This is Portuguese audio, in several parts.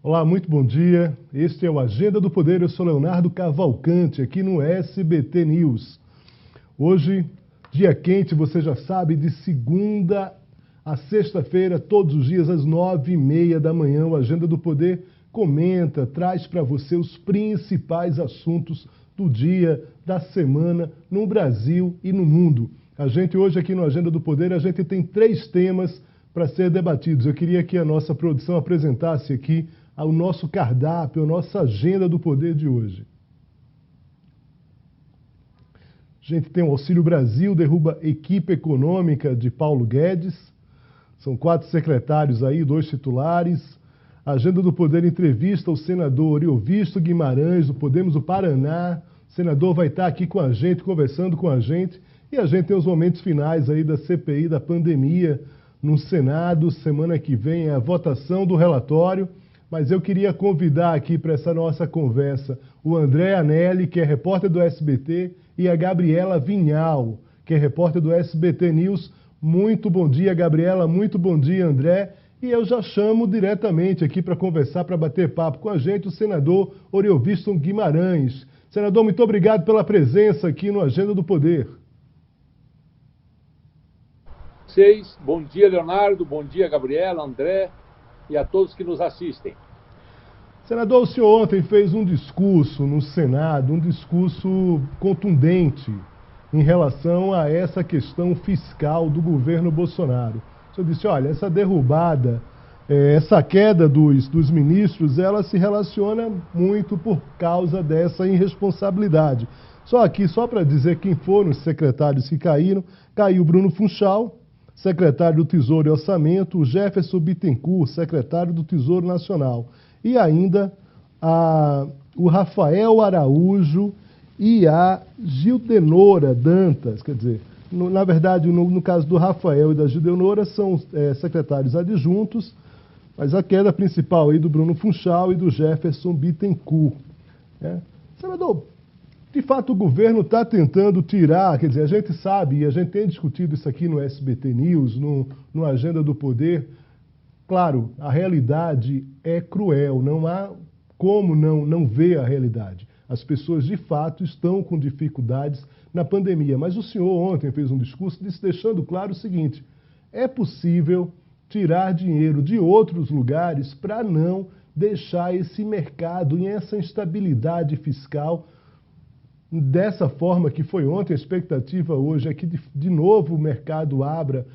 Olá, muito bom dia. Este é o Agenda do Poder. Eu sou Leonardo Cavalcante, aqui no SBT News. Hoje, dia quente, você já sabe, de segunda a sexta-feira, todos os dias, às 9h30 da manhã, o Agenda do Poder comenta, traz para você os principais assuntos do dia, da semana, no Brasil e no mundo. A gente hoje aqui no Agenda do Poder, a gente tem 3 temas para ser debatidos. Eu queria que a nossa produção apresentasse aqui o nosso cardápio, a nossa Agenda do Poder de hoje. A gente tem o Auxílio Brasil, derruba equipe econômica de Paulo Guedes. São 4 secretários aí, 2 titulares. A Agenda do Poder entrevista o senador Oriovisto Guimarães, do Podemos do Paraná. O senador vai estar aqui com a gente, conversando com a gente. E a gente tem os momentos finais aí da CPI da pandemia no Senado. Semana que vem é a votação do relatório. Mas eu queria convidar aqui para essa nossa conversa o André Anelli, que é repórter do SBT, e a Gabriela Vinhal, que é repórter do SBT News. Muito bom dia, Gabriela. Muito bom dia, André. E eu já chamo diretamente aqui para conversar, para bater papo com a gente, o senador Oriovisto Guimarães. Senador, muito obrigado pela presença aqui no Agenda do Poder. Bom dia, Leonardo. Bom dia, Gabriela, André e a todos que nos assistem. Senador, o senhor ontem fez um discurso no Senado, um discurso contundente em relação a essa questão fiscal do governo Bolsonaro. O senhor disse, olha, essa derrubada, essa queda dos ministros, ela se relaciona muito por causa dessa irresponsabilidade. Só para dizer quem foram os secretários que caíram, caiu Bruno Funchal, secretário do Tesouro e Orçamento, o Jefferson Bittencourt, secretário do Tesouro Nacional, e ainda o Rafael Araújo e a Gildenora Dantas. Quer dizer, na verdade, no caso do Rafael e da Gildenora, são secretários adjuntos, mas a queda principal aí do Bruno Funchal e do Jefferson Bittencourt. Senador, de fato o governo está tentando tirar, quer dizer, a gente sabe, e a gente tem discutido isso aqui no SBT News, no Agenda do Poder. Claro, a realidade é cruel, não há como não ver a realidade. As pessoas, de fato, estão com dificuldades na pandemia. Mas o senhor ontem fez um discurso deixando claro o seguinte, é possível tirar dinheiro de outros lugares para não deixar esse mercado em essa instabilidade fiscal dessa forma que foi ontem. A expectativa hoje é que, de novo, o mercado abra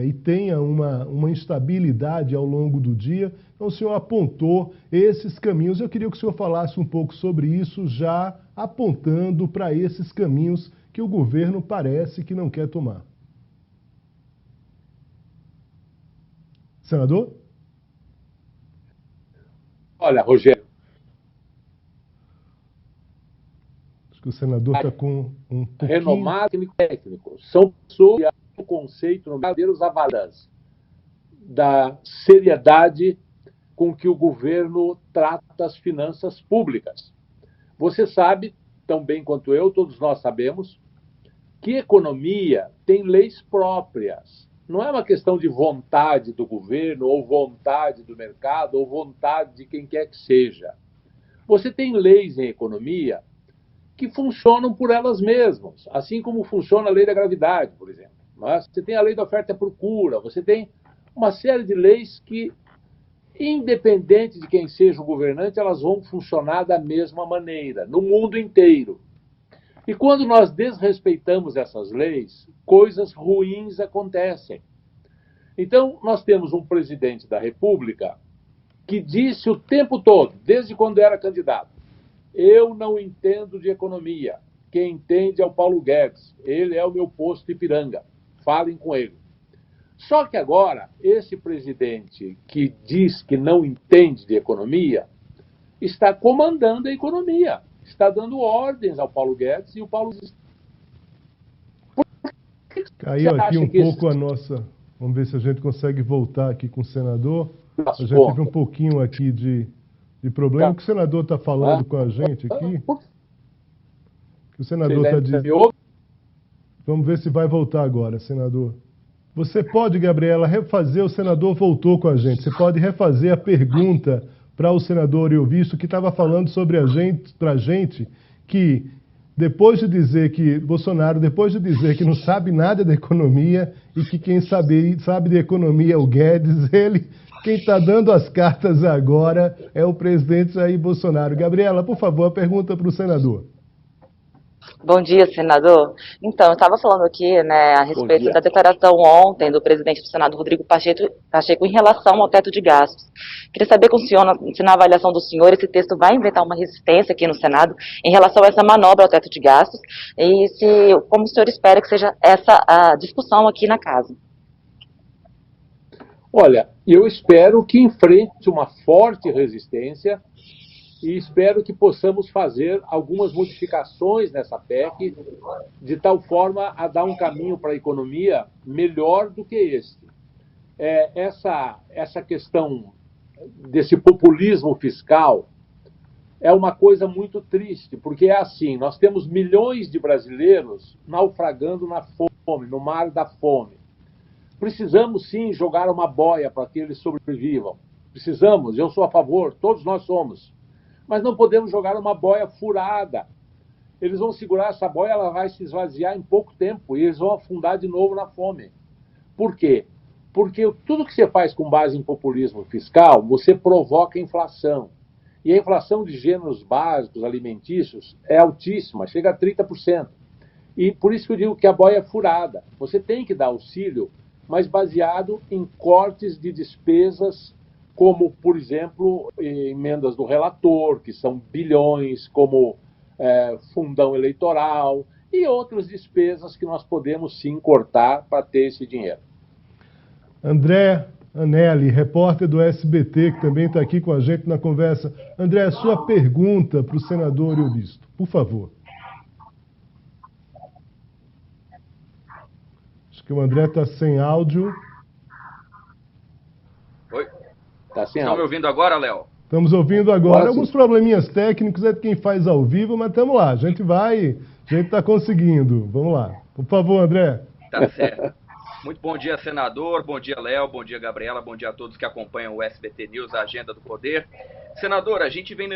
e tenha uma instabilidade ao longo do dia. Então, o senhor apontou esses caminhos. Eu queria que o senhor falasse um pouco sobre isso, já apontando para esses caminhos que o governo parece que não quer tomar. Senador? Olha, Rogério. Acho que o senador está com um pouquinho... Renomado técnico. São pessoas que o conceito no verdadeiros avalias da seriedade com que o governo trata as finanças públicas. Você sabe, tão bem quanto eu, todos nós sabemos, que economia tem leis próprias. Não é uma questão de vontade do governo, ou vontade do mercado, ou vontade de quem quer que seja. Você tem leis em economia que funcionam por elas mesmas, assim como funciona a lei da gravidade, por exemplo. Você tem a lei da oferta e procura, você tem uma série de leis que, independente de quem seja o governante, elas vão funcionar da mesma maneira, no mundo inteiro. E quando nós desrespeitamos essas leis, coisas ruins acontecem. Então, nós temos um presidente da República que disse o tempo todo, desde quando era candidato, eu não entendo de economia. Quem entende é o Paulo Guedes. Ele é o meu posto Ipiranga. Falem com ele. Só que agora, esse presidente que diz que não entende de economia está comandando a economia. Está dando ordens ao Paulo Guedes e o Paulo Guedes... Caiu aqui um pouco a nossa... Vamos ver se a gente consegue voltar aqui com o senador. A gente teve um pouquinho aqui de problema. O que o senador está falando com a gente aqui? O senador está dizendo... Vamos ver se vai voltar agora, senador. Você pode, Gabriela, refazer, o senador voltou com a gente. Você pode refazer a pergunta para o senador Euvício, que estava falando para a gente que depois de dizer que Bolsonaro, depois de dizer que não sabe nada da economia e que quem sabe de economia é o Guedes, quem está dando as cartas agora é o presidente Jair Bolsonaro. Gabriela, por favor, a pergunta para o senador. Bom dia, senador. Então, eu estava falando aqui, né, a respeito da declaração ontem do presidente do Senado, Rodrigo Pacheco, em relação ao teto de gastos. Queria saber com o senhor, se na avaliação do senhor, esse texto vai inventar uma resistência aqui no Senado em relação a essa manobra ao teto de gastos e como o senhor espera que seja essa a discussão aqui na casa. Olha, eu espero que enfrente uma forte resistência e espero que possamos fazer algumas modificações nessa PEC, de tal forma a dar um caminho para a economia melhor do que este. Essa questão desse populismo fiscal é uma coisa muito triste, porque é assim, nós temos milhões de brasileiros naufragando na fome, no mar da fome. Precisamos, sim, jogar uma boia para que eles sobrevivam. Precisamos, eu sou a favor, todos nós somos. Mas não podemos jogar uma boia furada. Eles vão segurar essa boia, ela vai se esvaziar em pouco tempo e eles vão afundar de novo na fome. Por quê? Porque tudo que você faz com base em populismo fiscal, você provoca inflação. E a inflação de gêneros básicos alimentícios é altíssima, chega a 30%. E por isso que eu digo que a boia é furada. Você tem que dar auxílio, mas baseado em cortes de despesas, como, por exemplo, emendas do relator, que são bilhões, como fundão eleitoral e outras despesas que nós podemos sim cortar para ter esse dinheiro. André Anelli, repórter do SBT, que também está aqui com a gente na conversa. André, a sua pergunta para o senador Euvício, por favor. Acho que o André está sem áudio. Oi? Estão me ouvindo agora, Léo? Estamos ouvindo agora. Alguns probleminhas técnicos, é de quem faz ao vivo, mas estamos lá. A gente está conseguindo. Vamos lá. Por favor, André. Tá certo. Muito bom dia, senador. Bom dia, Léo. Bom dia, Gabriela. Bom dia a todos que acompanham o SBT News, a Agenda do Poder. Senador, a gente vem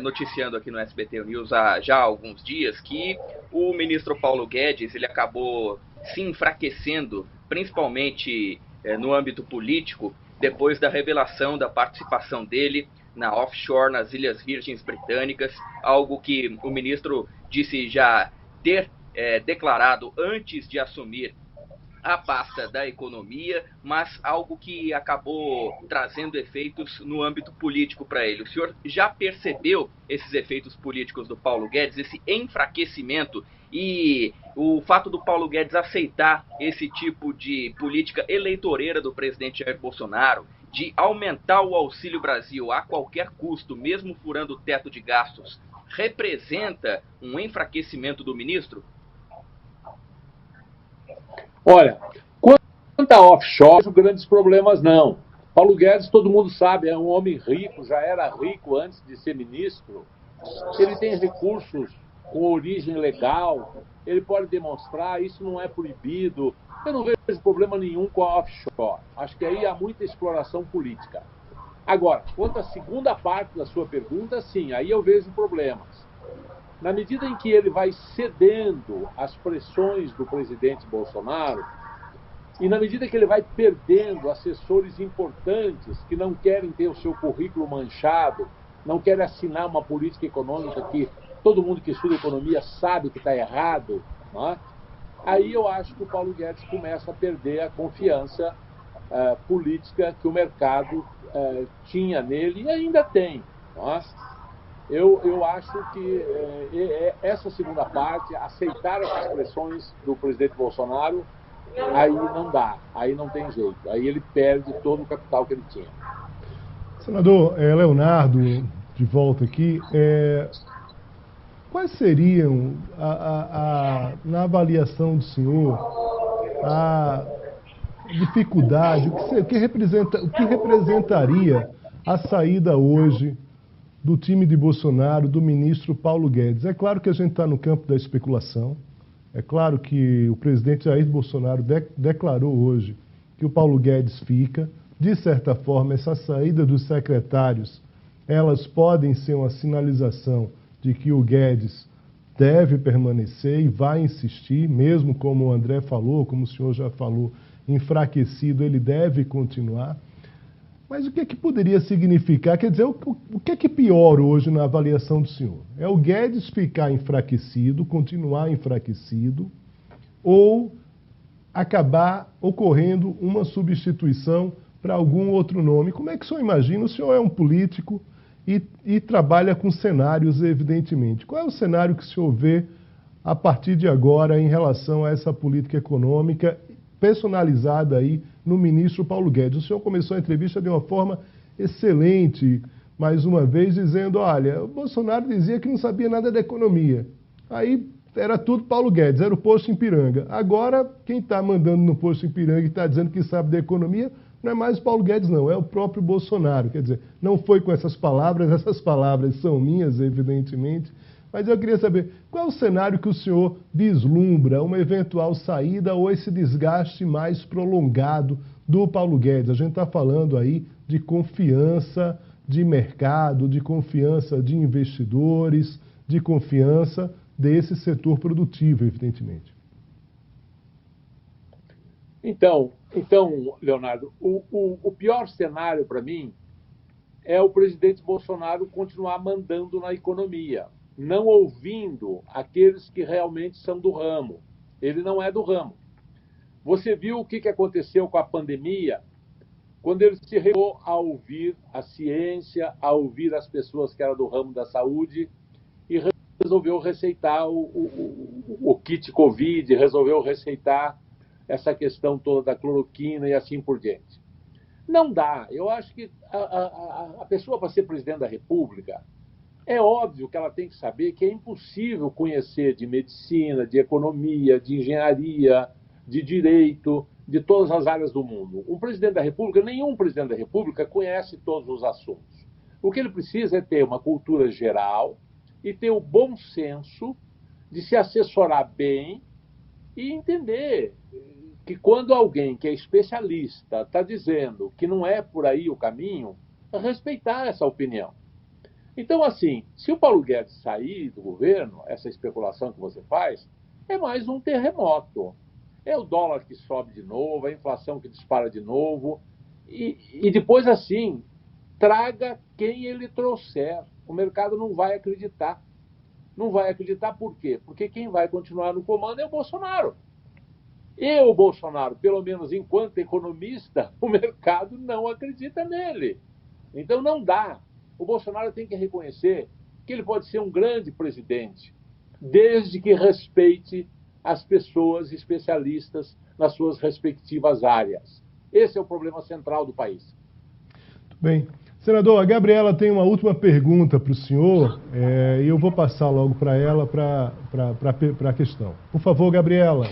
noticiando aqui no SBT News há já alguns dias que o ministro Paulo Guedes ele acabou se enfraquecendo, principalmente no âmbito político, depois da revelação da participação dele na offshore nas Ilhas Virgens Britânicas, algo que o ministro disse já ter declarado antes de assumir a pasta da economia, mas algo que acabou trazendo efeitos no âmbito político para ele. O senhor já percebeu esses efeitos políticos do Paulo Guedes, esse enfraquecimento e o fato do Paulo Guedes aceitar esse tipo de política eleitoreira do presidente Jair Bolsonaro, de aumentar o Auxílio Brasil a qualquer custo, mesmo furando o teto de gastos, representa um enfraquecimento do ministro? Olha, quanto a offshore, não grandes problemas não. Paulo Guedes, todo mundo sabe, é um homem rico, já era rico antes de ser ministro. Ele tem recursos com origem legal, ele pode demonstrar, isso não é proibido. Eu não vejo problema nenhum com a offshore. Acho que aí há muita exploração política. Agora, quanto à segunda parte da sua pergunta, sim, aí eu vejo problemas. Na medida em que ele vai cedendo às pressões do presidente Bolsonaro, e na medida que ele vai perdendo assessores importantes que não querem ter o seu currículo manchado, não querem assinar uma política econômica que todo mundo que estuda economia sabe que está errado, não é? Aí eu acho que o Paulo Guedes começa a perder a confiança política que o mercado tinha nele e ainda tem, não é? Eu acho que essa segunda parte, aceitar essas pressões do presidente Bolsonaro, aí não dá, aí não tem jeito, aí ele perde todo o capital que ele tinha. Senador Leonardo, de volta aqui, quais seriam, na avaliação do senhor, a dificuldade, o que representaria a saída hoje do time de Bolsonaro, do ministro Paulo Guedes? É claro que a gente está no campo da especulação, é claro que o presidente Jair Bolsonaro declarou hoje que o Paulo Guedes fica. De certa forma, essa saída dos secretários elas podem ser uma sinalização de que o Guedes deve permanecer e vai insistir, mesmo como o André falou, como o senhor já falou, enfraquecido, ele deve continuar. Mas o que é que poderia significar? Quer dizer, o que é que pior hoje na avaliação do senhor? É o Guedes ficar enfraquecido, continuar enfraquecido, ou acabar ocorrendo uma substituição para algum outro nome? Como é que o senhor imagina? O senhor é um político e trabalha com cenários, evidentemente. Qual é o cenário que o senhor vê a partir de agora em relação a essa política econômica personalizada aí no ministro Paulo Guedes? O senhor começou a entrevista de uma forma excelente, mais uma vez, dizendo, olha, o Bolsonaro dizia que não sabia nada da economia. Aí era tudo Paulo Guedes, era o posto Ipiranga. Agora, quem está mandando no posto Ipiranga e está dizendo que sabe da economia, não é mais o Paulo Guedes, não, é o próprio Bolsonaro. Quer dizer, não foi com essas palavras são minhas, evidentemente, mas eu queria saber, qual é o cenário que o senhor vislumbra, uma eventual saída ou esse desgaste mais prolongado do Paulo Guedes? A gente está falando aí de confiança de mercado, de confiança de investidores, de confiança desse setor produtivo, evidentemente. Então, Leonardo, o pior cenário para mim é o presidente Bolsonaro continuar mandando na economia, não ouvindo aqueles que realmente são do ramo. Ele não é do ramo. Você viu o que aconteceu com a pandemia, quando ele se recusou a ouvir a ciência, a ouvir as pessoas que eram do ramo da saúde e resolveu receitar o kit Covid, resolveu receitar essa questão toda da cloroquina e assim por diante. Não dá. Eu acho que a pessoa, para ser presidente da República, é óbvio que ela tem que saber que é impossível conhecer de medicina, de economia, de engenharia, de direito, de todas as áreas do mundo. Um presidente da República, nenhum presidente da República conhece todos os assuntos. O que ele precisa é ter uma cultura geral e ter o bom senso de se assessorar bem e entender que quando alguém que é especialista está dizendo que não é por aí o caminho, respeitar essa opinião. Então, assim, se o Paulo Guedes sair do governo, essa especulação que você faz, é mais um terremoto. É o dólar que sobe de novo, a inflação que dispara de novo, e depois, assim, traga quem ele trouxer. O mercado não vai acreditar. Não vai acreditar por quê? Porque quem vai continuar no comando é o Bolsonaro. E o Bolsonaro, pelo menos enquanto economista, o mercado não acredita nele. Então não dá. O Bolsonaro tem que reconhecer que ele pode ser um grande presidente, desde que respeite as pessoas especialistas nas suas respectivas áreas. Esse é o problema central do país. Muito bem. Senador, a Gabriela tem uma última pergunta para o senhor e eu vou passar logo para ela para a questão. Por favor, Gabriela.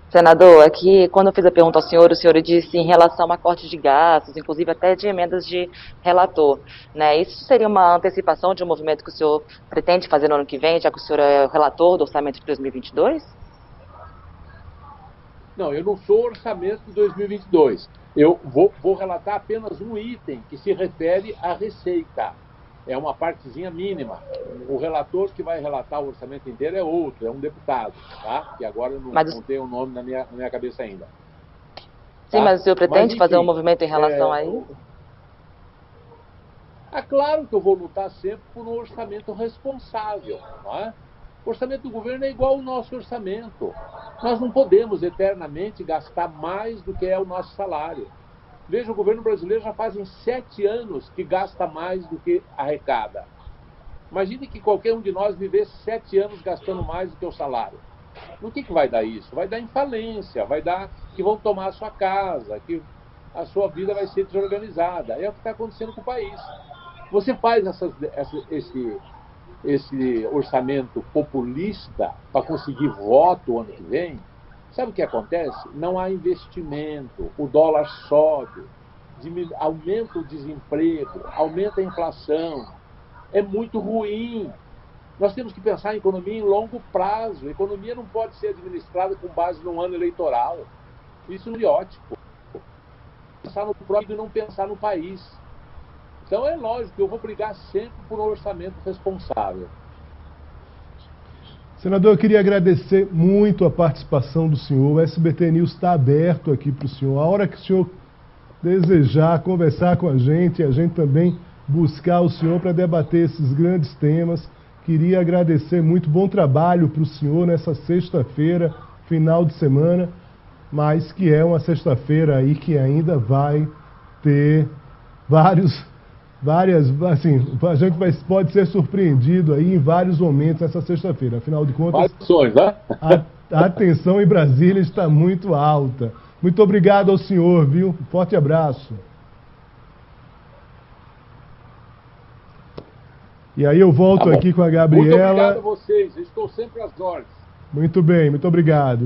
Senador, aqui, quando eu fiz a pergunta ao senhor, o senhor disse em relação a corte de gastos, inclusive até de emendas de relator, né? Isso seria uma antecipação de um movimento que o senhor pretende fazer no ano que vem, já que o senhor é o relator do orçamento de 2022? Não, eu não sou orçamento de 2022. Eu vou relatar apenas um item que se refere à receita. É uma partezinha mínima. O relator que vai relatar o orçamento inteiro é outro, é um deputado, tá? Que agora eu não tenho o nome na minha cabeça ainda. Sim, tá? Mas o senhor pretende fazer um movimento em relação a isso? É claro que eu vou lutar sempre por um orçamento responsável, não é? O orçamento do governo é igual ao nosso orçamento. Nós não podemos eternamente gastar mais do que é o nosso salário. Veja, o governo brasileiro já fazem 7 anos que gasta mais do que arrecada. Imagine que qualquer um de nós vivesse 7 anos gastando mais do que o salário. No que vai dar isso? Vai dar em falência, vai dar que vão tomar a sua casa, que a sua vida vai ser desorganizada. É o que está acontecendo com o país. Você faz esse orçamento populista para conseguir voto o ano que vem, sabe o que acontece? Não há investimento, o dólar sobe, aumenta o desemprego, aumenta a inflação. É muito ruim. Nós temos que pensar em economia em longo prazo. A economia não pode ser administrada com base num ano eleitoral. Isso é idiótico. Pensar no próprio e não pensar no país. Então é lógico que eu vou brigar sempre por um orçamento responsável. Senador, eu queria agradecer muito a participação do senhor. O SBT News está aberto aqui para o senhor. A hora que o senhor desejar conversar com a gente também buscar o senhor para debater esses grandes temas. Queria agradecer muito, bom trabalho para o senhor nessa sexta-feira, final de semana, mas que é uma sexta-feira aí que ainda vai ter assim, a gente pode ser surpreendido aí em vários momentos essa sexta-feira. Afinal de contas, né? a atenção em Brasília está muito alta. Muito obrigado ao senhor, viu? Um forte abraço. E aí eu volto aqui com a Gabriela. Muito obrigado a vocês, eu estou sempre às ordens. Muito bem, muito obrigado.